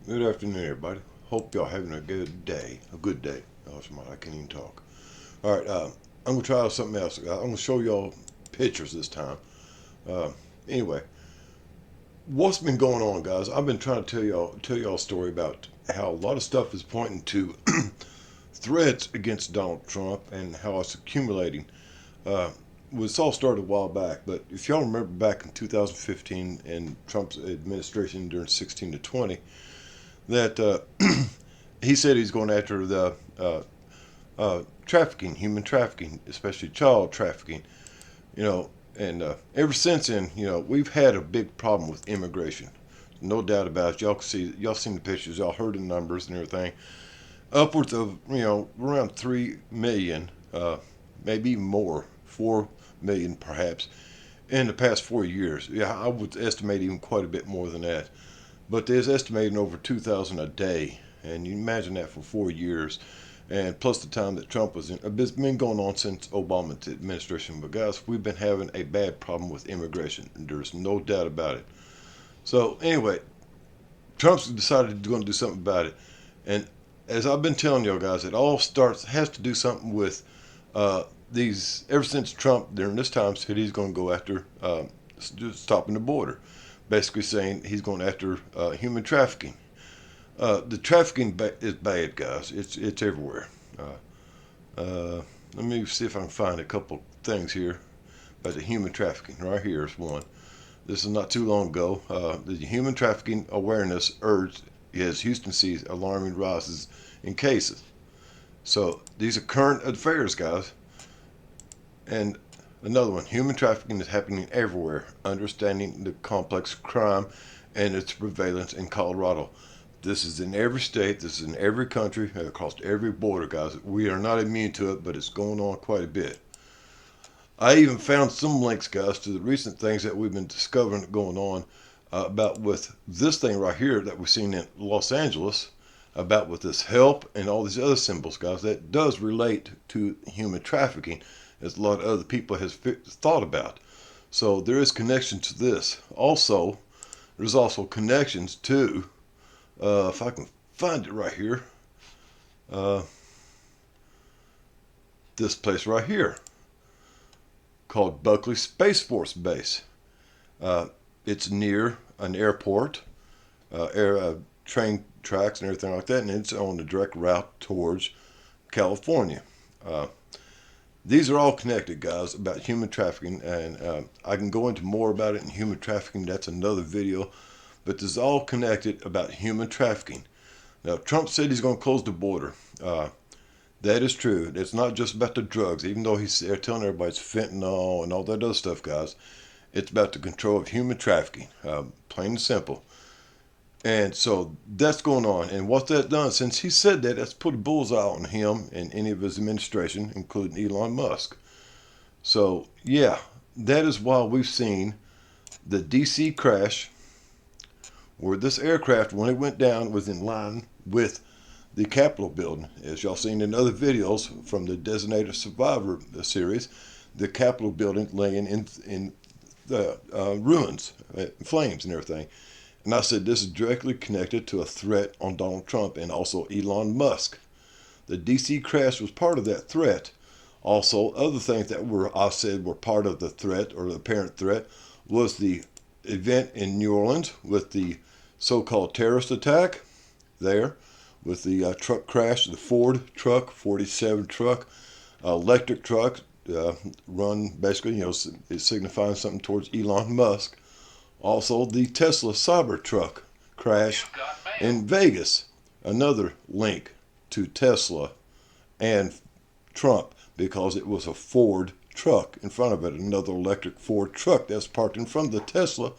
Good afternoon, everybody. Hope y'all having a good day. A good day. Oh, I can't even talk. All right, I'm gonna try out something else. I'm gonna show y'all pictures this time. Uh, anyway, what's been going on, guys? I've been trying to tell y'all a story about how a lot of stuff is pointing to threats against Donald Trump and how it's accumulating. Uh, was all started a while back, but if y'all remember back in 2015 and Trump's administration during 16 to 20, that he said he's going after the trafficking, human trafficking, especially child trafficking. You know, and ever since then, we've had a big problem with immigration. No doubt about it. Y'all seen the pictures, y'all heard the numbers and everything. Upwards of around 3 million, maybe even more, 4 million perhaps, in the past 4 years. Yeah, I would estimate even quite a bit more than that. But there's estimating over 2,000 a day, and you imagine that for 4 years, and plus the time that Trump was in. It's been going on since Obama's administration. But guys, we've been having a bad problem with immigration, and there's no doubt about it. So anyway, Trump's decided he's going to do something about it, and as I've been telling y'all guys, it all has to do something with these. Ever since Trump during this time said he's going to go after stopping the border, basically saying he's going after human trafficking. The trafficking is bad, guys. It's everywhere. Let me see if I can find a couple things here about the human trafficking. Right here is one. This is not too long ago. The human trafficking awareness urged as Houston sees alarming rises in cases. So these are current affairs, guys. And another one: human trafficking is happening everywhere. Understanding the complex crime and its prevalence in Colorado. This is in every state. This is in every country, across every border, guys. We are not immune to it, but it's going on quite a bit. I even found some links, guys, to the recent things that we've been discovering going on about with this thing right here that we've seen in Los Angeles, about with this help and all these other symbols, guys. That does relate to human trafficking, as a lot of other people has thought about. So there is connection to this. Also, there's also connections to if I can find it right here, uh, this place right here called Buckley Space Force Base. Uh, it's near an airport, train tracks and everything like that, and it's on the direct route towards California. Uh, these are all connected, guys, about human trafficking, and I can go into more about it in human trafficking. That's another video, but this is all connected about human trafficking. Now, Trump said he's going to close the border. That is true. It's not just about the drugs, even though he's telling everybody it's fentanyl and all that other stuff, guys. It's about the control of human trafficking, plain and simple. And so that's going on. And what that done, since he said that, that's put a bullseye on him and any of his administration, including Elon Musk. So, yeah, that is why we've seen the DC crash, where this aircraft, when it went down, was in line with the Capitol building. As y'all seen in other videos from the Designated Survivor series, the Capitol building laying in the ruins, flames and everything. And I said this is directly connected to a threat on Donald Trump and also Elon Musk. The DC crash was part of that threat. Also, other things that I said were part of the threat or the apparent threat was the event in New Orleans with the so-called terrorist attack there, with the truck crash, the Ford truck, 47 truck, electric truck, run basically, is signifying something towards Elon Musk. Also, the Tesla Cybertruck crash in Vegas, another link to Tesla and Trump because it was a Ford truck in front of it, another electric Ford truck that's parked in front of the Tesla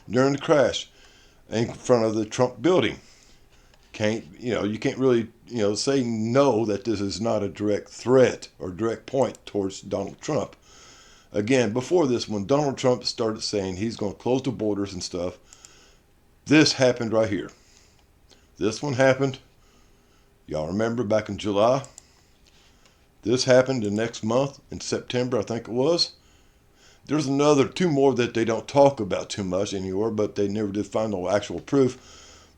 during the crash in front of the Trump building. You can't really say no that this is not a direct threat or direct point towards Donald Trump. Again, before this, when Donald Trump started saying he's going to close the borders and stuff, this happened right here. This one happened. Y'all remember back in July? This happened the next month in September, I think it was. There's another two more that they don't talk about too much anymore, but they never did find no actual proof.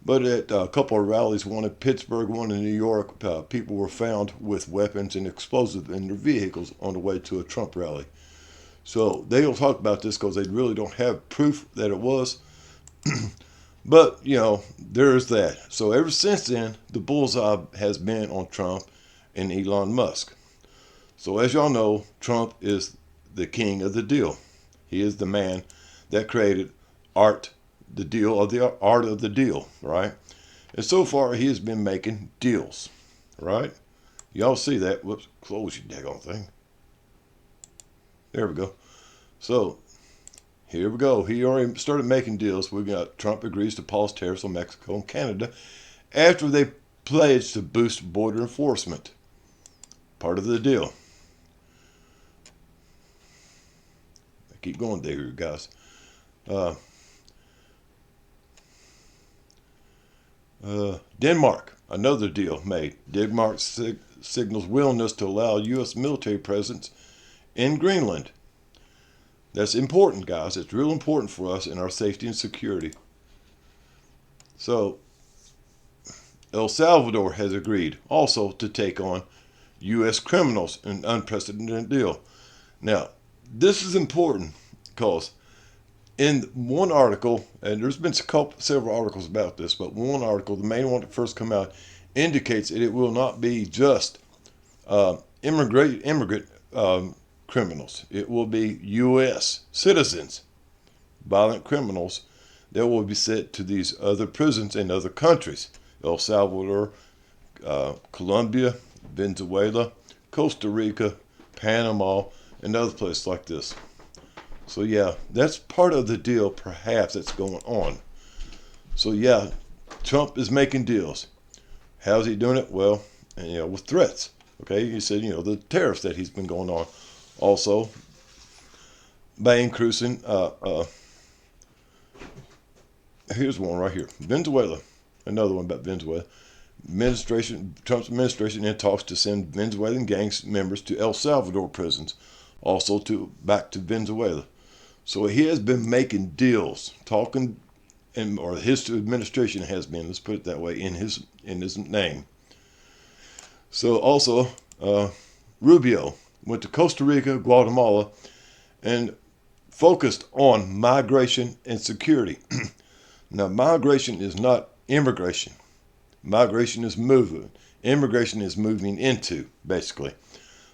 But at a couple of rallies, one in Pittsburgh, one in New York, people were found with weapons and explosives in their vehicles on the way to a Trump rally. So they don't talk about this because they really don't have proof that it was. But, there's that. So ever since then, the bullseye has been on Trump and Elon Musk. So as y'all know, Trump is the king of the deal. He is the man that created the art of the deal, right? And so far, he has been making deals, right? Y'all see that? Whoops, close your daggone thing. There we go. So here we go. He already started making deals. We got Trump agrees to pause tariffs on Mexico and Canada after they pledged to boost border enforcement. Part of the deal. I keep going there, guys. Denmark, another deal made. Denmark signals willingness to allow U.S. military presence in Greenland. That's important, guys. It's real important for us in our safety and security. So, El Salvador has agreed also to take on U.S. criminals in an unprecedented deal. Now, this is important because in one article, and there's been several articles about this, but one article, the main one that first come out, indicates that it will not be just immigrant criminals. It will be U.S. citizens, violent criminals, that will be sent to these other prisons in other countries. El Salvador, Colombia, Venezuela, Costa Rica, Panama, and other places like this. So yeah, that's part of the deal perhaps that's going on. So yeah, Trump is making deals. How's he doing it? Well, with threats. Okay, he said, the tariffs that he's been going on. Also, by increasing, here's one right here. Venezuela, another one about Venezuela. Trump's administration in talks to send Venezuelan gang members to El Salvador prisons, also back to Venezuela. So he has been making deals, talking, or his administration has been. Let's put it that way in his name. So also, Rubio went to Costa Rica, Guatemala, and focused on migration and security. Now, migration is not immigration. Migration is movement. Immigration is moving into, basically.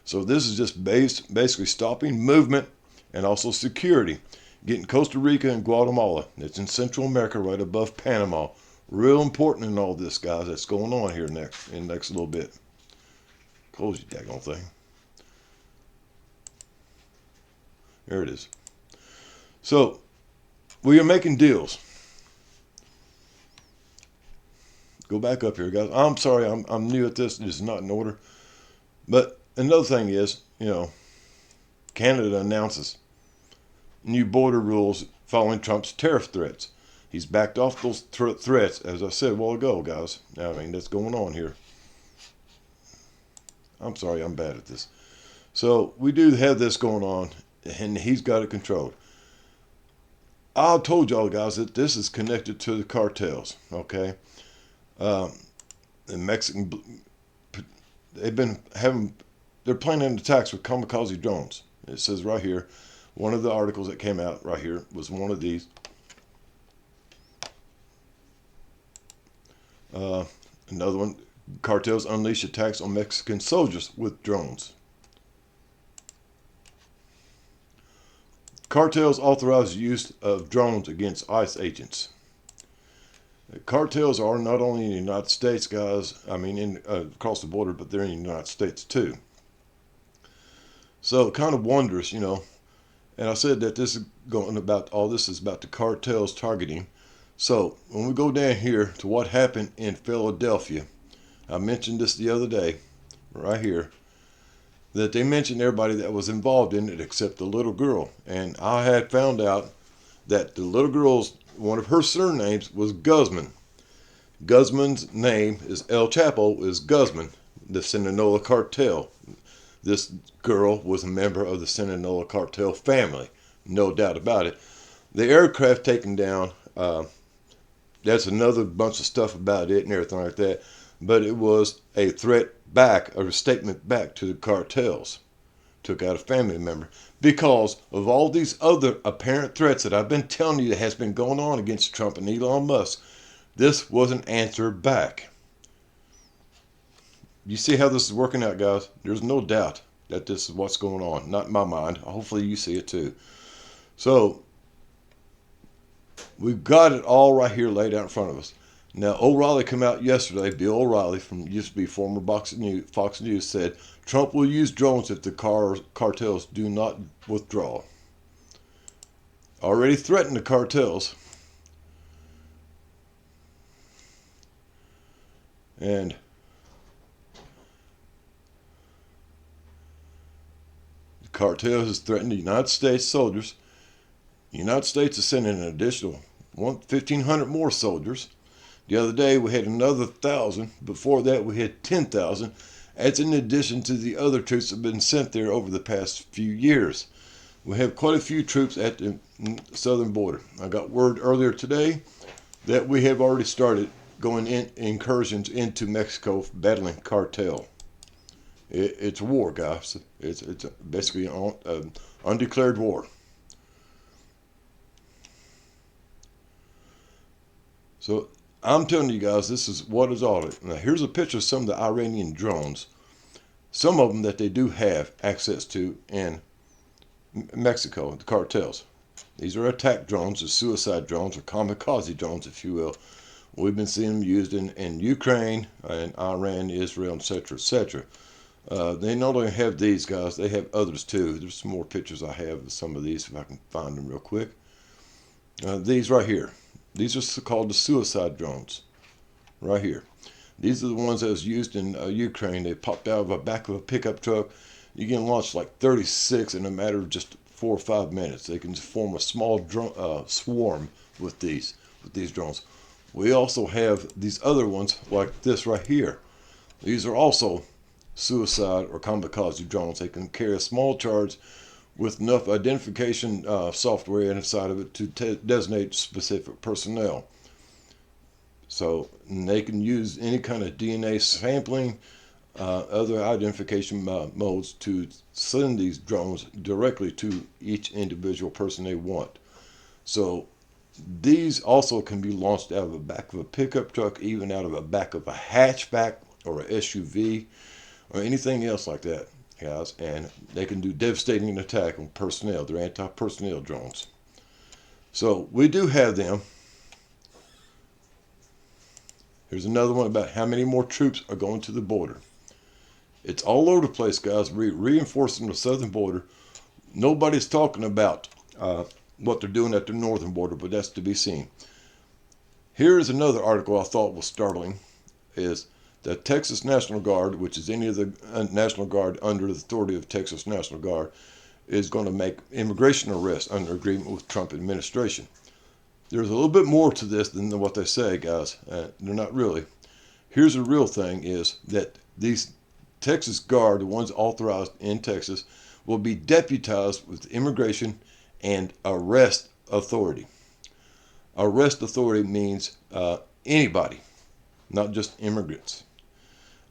So this is just basically stopping movement and also security. Getting Costa Rica and Guatemala. It's in Central America right above Panama. Real important in all this, guys, that's going on here in the next little bit. Close your daggone thing. There it is. So, we are making deals. Go back up here, guys. I'm sorry, I'm new at this. This is not in order. But another thing is, Canada announces new border rules following Trump's tariff threats. He's backed off those threats, as I said a while ago, guys. I mean, that's going on here. I'm sorry, I'm bad at this. So we do have this going on, and he's got it controlled. I told y'all, guys, that this is connected to the cartels, okay? The Mexican, they're planning attacks with kamikaze drones. It says right here, one of the articles that came out right here was one of these. Another one, cartels unleash attacks on Mexican soldiers with drones. Cartels authorize use of drones against ICE agents. Cartels are not only in the United States, guys, I mean across the border, but they're in the United States too. So kind of wondrous, and I said that all this is about the cartels targeting. So when we go down here to what happened in Philadelphia, I mentioned this the other day, right here, that they mentioned everybody that was involved in it except the little girl. And I had found out that the little girl's, one of her surnames was Guzman. Guzman's name is El Chapo, is Guzman, the Sinaloa cartel. This girl was a member of the Sinaloa cartel family, no doubt about it. The aircraft taken down that's another bunch of stuff about it and everything like that. But it was a threat back, or a statement back to the cartels. Took out a family member because of all these other apparent threats that I've been telling you that has been going on against Trump and Elon Musk. This was an answer back. You see how this is working out, guys? There's no doubt that this is what's going on. Not in my mind. Hopefully you see it too. So we've got it all right here laid out in front of us. Now, O'Reilly came out yesterday. Bill O'Reilly, from used to be former Fox News, said Trump will use drones if the cartels do not withdraw. Already threatened the cartels. And the cartels has threatened the United States soldiers. The United States is sending an additional 1,500 more soldiers. The other day we had another 1,000. Before that we had 10,000. That's in addition to the other troops that have been sent there over the past few years. We have quite a few troops at the southern border. I got word earlier today that we have already started going in incursions into Mexico, battling cartel. It's war, guys. It's basically an undeclared war. So I'm telling you guys, this is what is all it. Now here's a picture of some of the Iranian drones. Some of them that they do have access to in Mexico, the cartels. These are attack drones, or suicide drones, or kamikaze drones, if you will. We've been seeing them used in Ukraine, and Iran, Israel, etc., etc. They not only have these guys, they have others too. There's some more pictures I have of some of these, if I can find them real quick. These right here. These are called the suicide drones. Right here. These are the ones that was used in Ukraine. They popped out of the back of a pickup truck. You can launch like 36 in a matter of just 4 or 5 minutes. They can form a small swarm with these drones. We also have these other ones like this right here. These are also suicide or kamikaze drones. They can carry a small charge with enough identification software inside of it to designate specific personnel. So they can use any kind of DNA sampling, other identification modes to send these drones directly to each individual person they want. So these also can be launched out of the back of a pickup truck, even out of the back of a hatchback or a SUV or anything else like that, guys. And they can do devastating attack on personnel. They're anti-personnel drones. So we do have them. Here's another one about how many more troops are going to the border. It's all over the place, guys. Reinforcing the southern border. Nobody's talking about what they're doing at the northern border, but that's to be seen. Here is another article I thought was startling. Is the Texas National Guard, which is any of the National Guard under the authority of Texas National Guard, is going to make immigration arrests under agreement with Trump administration. There's a little bit more to this than what they say, guys. They're not really. Here's the real thing is that these Texas Guard, the ones authorized in Texas, will be deputized with immigration and arrest authority. Arrest authority means anybody, not just immigrants.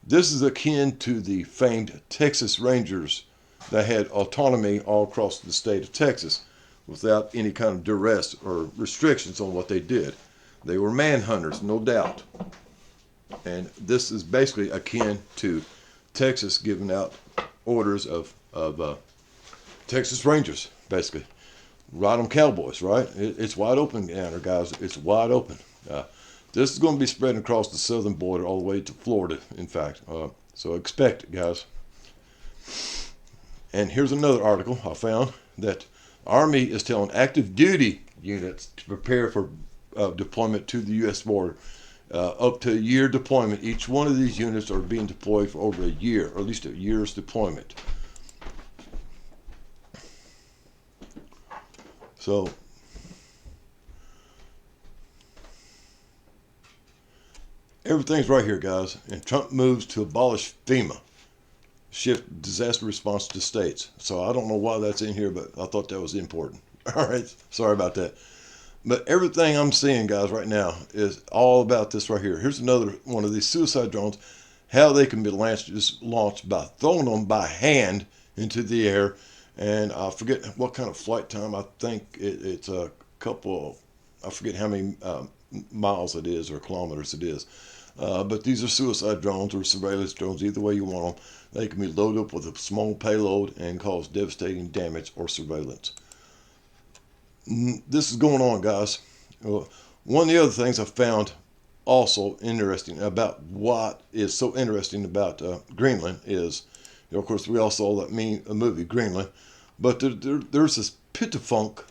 This is akin to the famed Texas Rangers that had autonomy all across the state of Texas without any kind of duress or restrictions on what they did. They were manhunters, no doubt. And this is basically akin to Texas giving out orders of Texas Rangers, basically. Ride 'em Cowboys, right? It's wide open down there, guys. It's wide open. This is going to be spreading across the southern border all the way to Florida, in fact. So expect it, guys. And here's another article I found that Army is telling active duty units to prepare for deployment to the U.S. border. Up to a year deployment. Each one of these units are being deployed for over a year, or at least a year's deployment. So everything's right here, guys. And Trump moves to abolish FEMA, shift disaster response to states. So I don't know why that's in here, but I thought that was important. All right, sorry about that. But everything I'm seeing, guys, right now is all about this right here. Here's another one of these suicide drones. How they can be launched, just launched by throwing them by hand into the air. And I forget what kind of flight time. I think it's a couple. I forget how many miles it is or kilometers it is. But these are suicide drones or surveillance drones, either way you want them. They can be loaded up with a small payload and cause devastating damage or surveillance. This is going on, guys. One of the other things I found also interesting about what is so interesting about Greenland is, of course, we all saw that movie Greenland, but there's this Pittafunk.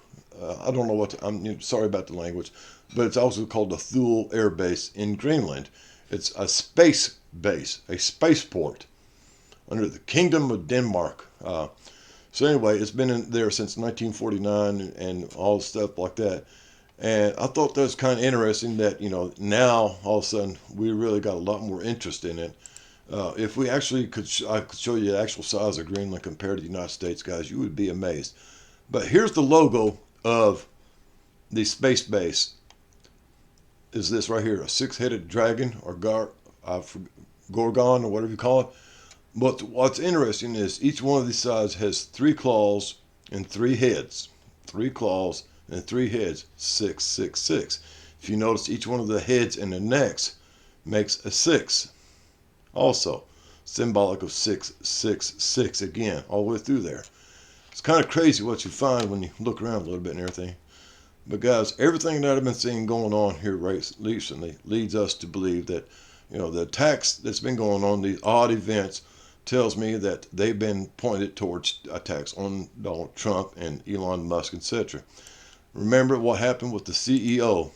I don't know what I'm sorry about the language, but it's also called the Thule Air Base in Greenland. It's a space base, a spaceport under the Kingdom of Denmark. So anyway, it's been in there since 1949 and all stuff like that. And I thought that was kind of interesting that, now all of a sudden we really got a lot more interest in it. If we actually I could show you the actual size of Greenland compared to the United States, guys, you would be amazed. But here's the logo of the space base. Is this right here, a six-headed dragon or Gorgon or whatever you call it. But what's interesting is each one of these sides has 3 claws and 3 heads. 3 claws and 3 heads, 666. If you notice, each one of the heads and the necks makes a 6. Also, symbolic of 666 again, all the way through there. It's kind of crazy what you find when you look around a little bit and everything. But guys, everything that I've been seeing going on here recently leads us to believe that, the attacks that's been going on, these odd events, tells me that they've been pointed towards attacks on Donald Trump and Elon Musk, etc. Remember what happened with the CEO.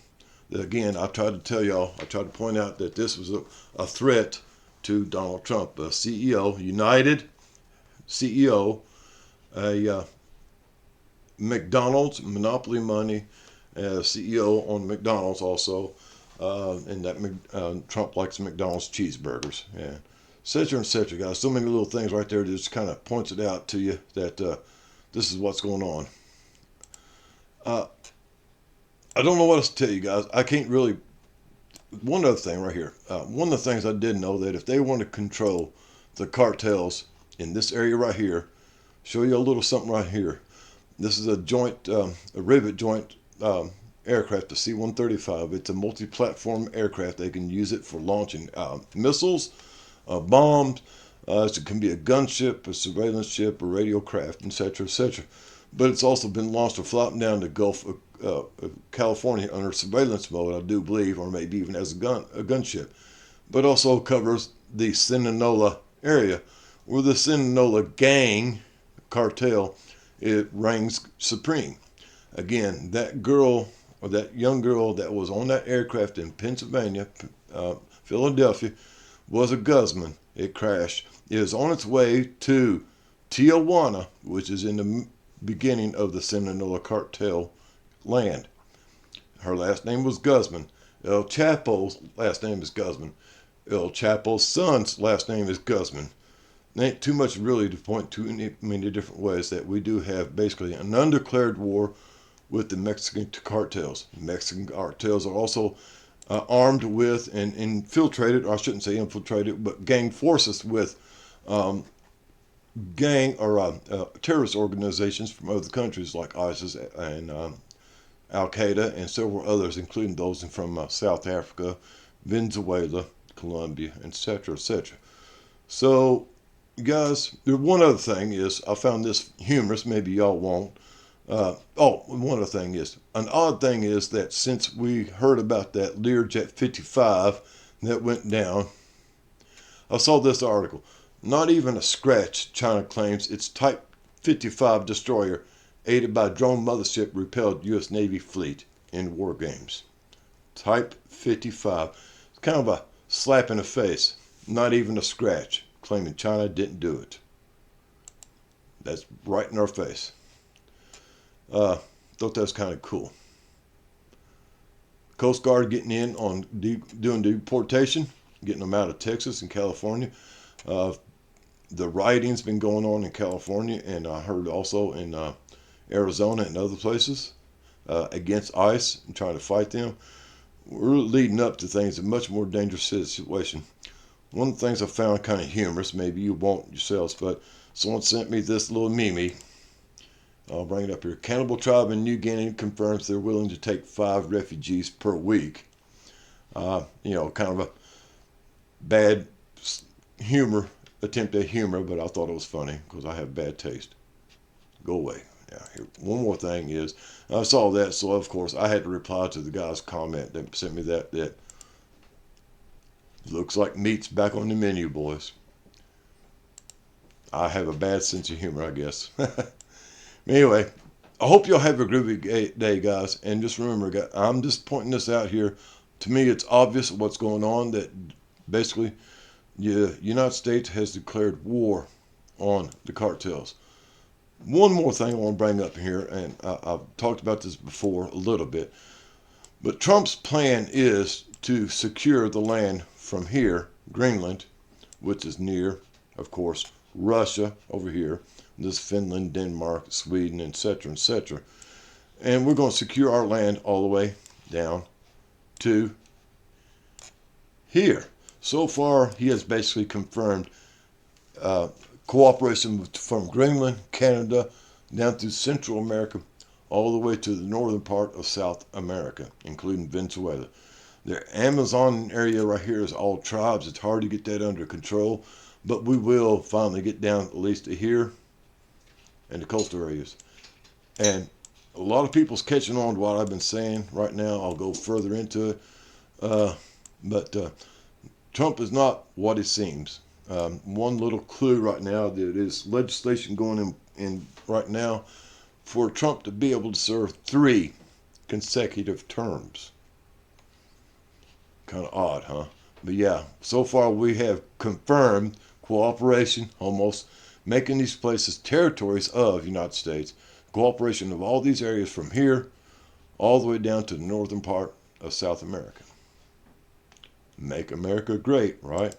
Again, I tried to tell y'all, I tried to point out that this was a threat to Donald Trump. The CEO, United CEO, a McDonald's, Monopoly Money, CEO on McDonald's also, and that Trump likes McDonald's cheeseburgers. Yeah. Et cetera, guys. So many little things right there that just kind of points it out to you that this is what's going on. I don't know what else to tell you, guys. I can't really. One other thing right here. One of the things I did know that if they want to control the cartels in this area right here, show you a little something right here. This is a Rivet joint aircraft, the C-135. It's a multi-platform aircraft. They can use it for launching missiles, bombs. It can be a gunship, a surveillance ship, a radio craft, etc., etc. But it's also been launched or flopping down the Gulf of California under surveillance mode, I do believe, or maybe even as a gunship. But also covers the Sinaloa area, where the Sinaloa gang cartel, it reigns supreme. Again, that girl, or that young girl that was on that aircraft in Pennsylvania, Philadelphia, was a Guzman. It crashed. It is on its way to Tijuana, which is in the beginning of the Sinaloa cartel land. Her last name was Guzman. El Chapo's last name is Guzman. El Chapo's son's last name is Guzman. There ain't too much really to point to many different ways that we do have basically an undeclared war with the Mexican cartels. Mexican cartels are also armed with and infiltrated, or I shouldn't say infiltrated, but gang forces with terrorist organizations from other countries like ISIS and Al-Qaeda and several others, including those from South Africa, Venezuela, Colombia, etc., etc. So, guys, one other thing is, I found this humorous, maybe y'all won't. One other thing is, an odd thing is that since we heard about that Learjet 55 that went down, I saw this article. Not even a scratch, China claims its Type 55 destroyer, aided by drone mothership, repelled U.S. Navy fleet in war games. Type 55. It's kind of a slap in the face. Not even a scratch, claiming China didn't do it. That's right in our face. Thought that was kind of cool. Coast Guard getting in on doing deportation, getting them out of Texas and California. The rioting's been going on in California, and I heard also in Arizona and other places. against ICE and trying to fight them, we're leading up to things a much more dangerous situation. One of the things I found kind of humorous, maybe you won't yourselves, but someone sent me this little meme. I'll bring it up here. Cannibal tribe in New Guinea confirms they're willing to take 5 refugees per week. Kind of a bad humor, attempt at humor, but I thought it was funny because I have bad taste. Go away. Yeah, here. One more thing is, I saw that, so of course I had to reply to the guy's comment that sent me that looks like meat's back on the menu, boys. I have a bad sense of humor, I guess. Anyway, I hope y'all have a groovy day, guys. And just remember, guys, I'm just pointing this out here. To me, it's obvious what's going on, that basically the United States has declared war on the cartels. One more thing I want to bring up here, and I've talked about this before a little bit, but Trump's plan is to secure the land from here, Greenland, which is near, of course, Russia over here. This is Finland, Denmark, Sweden, etc., etc. And we're going to secure our land all the way down to here. So far, he has basically confirmed cooperation from Greenland, Canada, down through Central America, all the way to the northern part of South America, including Venezuela. The Amazon area right here is all tribes. It's hard to get that under control, but we will finally get down at least to here and the coastal areas. And a lot of people's catching on to what I've been saying right now. I'll go further into it. But Trump is not what he seems. One little clue right now, there is legislation going in right now for Trump to be able to serve 3 consecutive terms. Kind of odd, huh? But yeah, so far we have confirmed cooperation, almost making these places territories of the United States. Cooperation of all these areas from here all the way down to the northern part of South America. Make America great, right?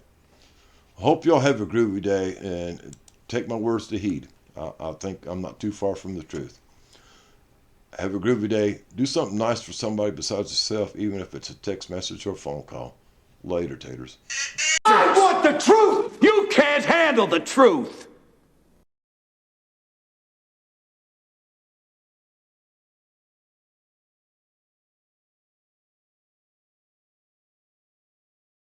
I hope y'all have a groovy day and take my words to heed. I think I'm not too far from the truth. Have a groovy day. Do something nice for somebody besides yourself, even if it's a text message or a phone call. Later, taters. I want the truth! You can't handle the truth!